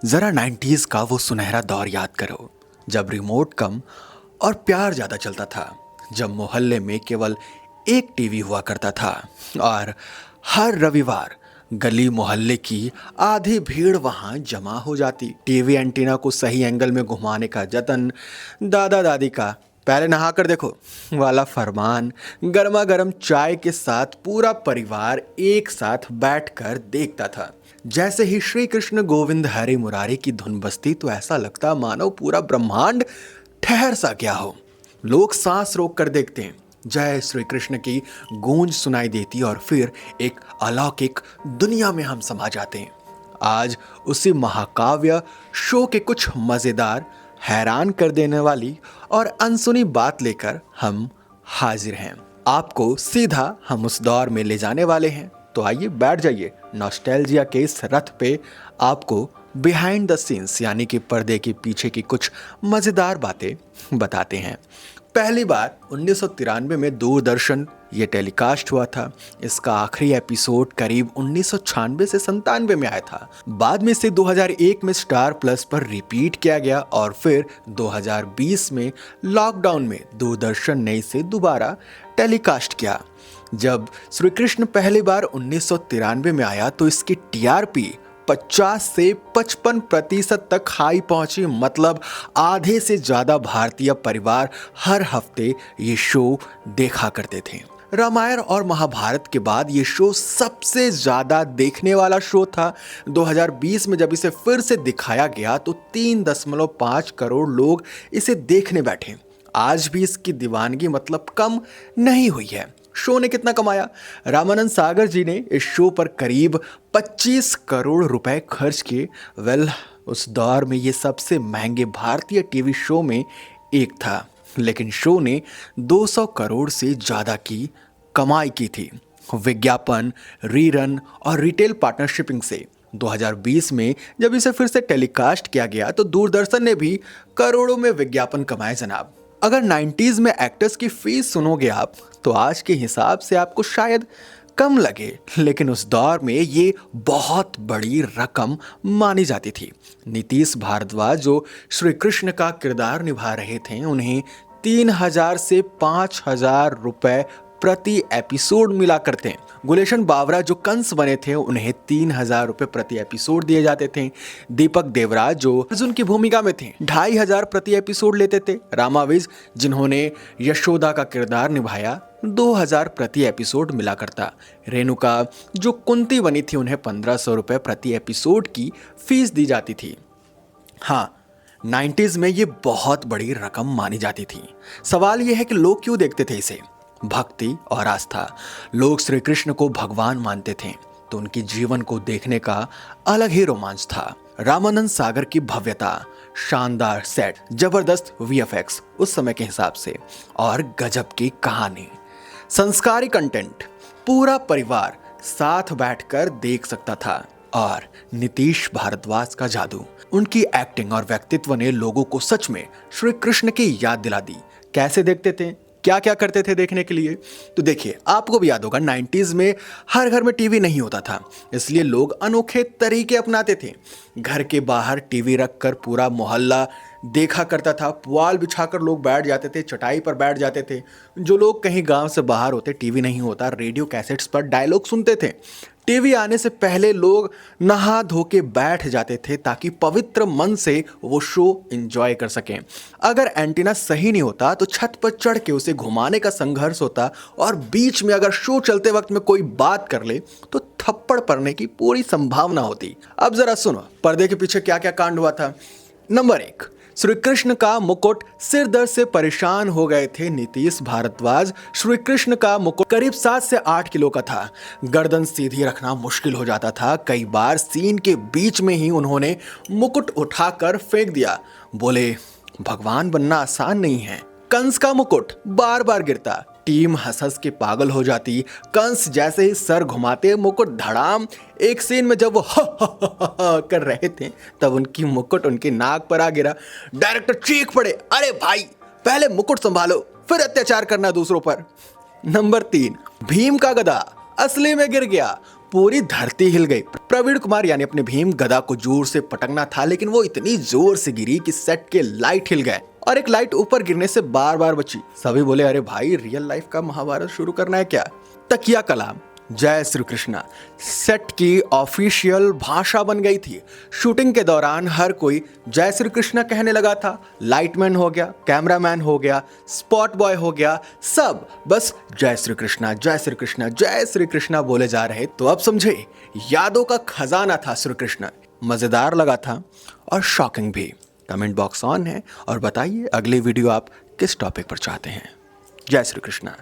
जरा 90s का वो सुनहरा दौर याद करो, जब रिमोट कम और प्यार ज्यादा चलता था। जब मोहल्ले में केवल एक टीवी हुआ करता था और हर रविवार गली मोहल्ले की आधी भीड़ वहां जमा हो जाती। टीवी एंटीना को सही एंगल में घुमाने का जतन, दादा दादी का पहले नहा कर देखो वाला फरमान, गर्मा गर्म चाय के साथ पूरा परिवार एक साथ बैठकर देखता था। जैसे ही श्री कृष्ण गोविंद हरे मुरारी की धुन बजती तो ऐसा लगता मानो पूरा ब्रह्मांड ठहर सा गया हो। लोग सांस रोक कर देखते हैं, जय श्री कृष्ण की गूंज सुनाई देती और फिर एक अलौकिक दुनिया में हम समा जाते हैं। आज उसी महाकाव्य शो के कुछ मजेदार, हैरान कर देने वाली और अनसुनी बात लेकर हम हाजिर हैं। आपको सीधा हम उस दौर में ले जाने वाले हैं। तो आइए बैठ जाइए नॉस्टैल्जिया के इस रथ पे। आपको बिहाइंड द सीन्स यानी कि पर्दे के पीछे की कुछ मजेदार बातें बताते हैं। पहली बार 1993 में दूरदर्शन ये टेलीकास्ट हुआ था। इसका आखिरी एपिसोड करीब 1996 से 97 में आया था। बाद में इसे 2001 में स्टार प्लस पर रिपीट किया गया और फिर 2020 में लॉकडाउन में दूरदर्शन ने इसे दोबारा टेलीकास्ट किया। जब श्री कृष्ण पहली बार 1993 में आया तो इसकी टीआरपी 50 से 55% तक हाई पहुंची। मतलब आधे से ज्यादा भारतीय परिवार हर हफ्ते ये शो देखा करते थे। रामायण और महाभारत के बाद ये शो सबसे ज्यादा देखने वाला शो था। 2020 में जब इसे फिर से दिखाया गया तो 3.5 करोड़ लोग इसे देखने बैठे। आज भी इसकी दीवानगी मतलब कम नहीं हुई है। शो ने कितना कमाया? रामानंद सागर जी ने इस शो पर करीब 25 करोड़ रुपए खर्च किए। उस दौर में ये सबसे महंगे भारतीय टीवी शो में एक था, लेकिन शो ने 200 करोड़ से ज्यादा की कमाई की थी। विज्ञापन, रीरन और रिटेल पार्टनरशिपिंग से 2020 में जब इसे फिर से टेलीकास्ट किया गया तो दूरदर्शन ने भी करोड़ों में विज्ञापन कमाए जनाब। अगर 90s में एक्टर्स की फीस सुनोगे आप तो आज के हिसाब से आपको शायद कम लगे, लेकिन उस दौर में ये बहुत बड़ी रकम मानी जाती थी। नीतीश भारद्वाज जो श्री कृष्ण का किरदार निभा रहे थे, उन्हें 3000 से 5000 रुपए प्रति एपिसोड मिला करते हैं। गुलेशन बावरा जो कंस बने थे, उन्हें 3000 रुपए प्रति एपिसोड दिए जाते थे। दीपक देवराज जो अर्जुन की भूमिका में थे, 2500 प्रति एपिसोड लेते थे। रामाविज जिन्होंने यशोदा का किरदार निभाया, 2000 प्रति एपिसोड मिला करता। रेणुका जो कुंती बनी थी, उन्हें 1500 रुपए प्रति एपिसोड की फीस दी जाती थी। हाँ, 90s में ये बहुत बड़ी रकम मानी जाती थी। सवाल यह है कि लोग क्यों देखते थे इसे? भक्ति और आस्था। लोग श्री कृष्ण को भगवान मानते थे तो उनके जीवन को देखने का अलग ही रोमांच था। रामानंद सागर की भव्यता, शानदार सेट, जबरदस्त वीएफएक्स उस समय के हिसाब से और गजब की कहानी, संस्कारी कंटेंट, पूरा परिवार साथ बैठकर देख सकता था। और नीतीश भारद्वाज का जादू, उनकी एक्टिंग और व्यक्तित्व ने लोगों को सच में श्री कृष्ण की याद दिला दी। कैसे देखते थे, क्या क्या करते थे देखने के लिए? तो देखिए, आपको भी याद होगा 90s में हर घर में टीवी नहीं होता था, इसलिए लोग अनोखे तरीके अपनाते थे। घर के बाहर टीवी रखकर पूरा मोहल्ला देखा करता था। पुआल बिछाकर लोग बैठ जाते थे, चटाई पर बैठ जाते थे। जो लोग कहीं गांव से बाहर होते, टीवी नहीं होता, रेडियो कैसेट्स पर डायलॉग सुनते थे। टीवी आने से पहले लोग नहा धो के बैठ जाते थे ताकि पवित्र मन से वो शो एंजॉय कर सकें। अगर एंटीना सही नहीं होता तो छत पर चढ़ के उसे घुमाने का संघर्ष होता और बीच में अगर शो चलते वक्त में कोई बात कर ले तो थप्पड़ पड़ने की पूरी संभावना होती। अब जरा सुनो पर्दे के पीछे क्या क्या कांड हुआ था। नंबर 1, श्री कृष्ण का मुकुट। सिर दर्द से परेशान हो गए थे नीतीश भारद्वाज। श्री कृष्ण का मुकुट करीब 7 से 8 किलो का था। गर्दन सीधी रखना मुश्किल हो जाता था। कई बार सीन के बीच में ही उन्होंने मुकुट उठाकर फेंक दिया। बोले, भगवान बनना आसान नहीं है। कंस का मुकुट बार बार गिरता, टीम हंस हंस के पागल हो जाती। कंस जैसे ही सर घुमाते, मुकुट धड़ाम। एक सीन में जब वो कर रहे थे तब उनकी मुकुट उनके नाक पर आ गिरा। डायरेक्टर चीख पड़े, अरे भाई पहले मुकुट संभालो फिर अत्याचार करना दूसरों पर। नंबर 3, भीम का गदा असली में गिर गया। पूरी धरती हिल गई। प्रवीण कुमार यानी अपने भीम गदा को जोर से पटकना था, लेकिन वो इतनी जोर से गिरी कि सेट के लाइट हिल गए और एक लाइट ऊपर गिरने से बार बार बची। सभी बोले, अरे भाई रियल लाइफ का महाभारत शुरू करना है क्या? तकिया कलाम जय श्री कृष्णा सेट की ऑफिशियल भाषा बन गई थी। शूटिंग के दौरान हर कोई जय श्री कृष्णा कहने लगा था। लाइटमैन हो गया, कैमरामैन हो गया, स्पॉट बॉय हो गया, सब बस जय श्री कृष्णा जय श्री कृष्णा जय श्री कृष्णा बोले जा रहे। तो अब समझे, यादों का खजाना था श्री कृष्णा। मजेदार लगा था और शॉकिंग भी। कमेंट बॉक्स ऑन है और बताइए अगली वीडियो आप किस टॉपिक पर चाहते हैं। जय श्री कृष्णा।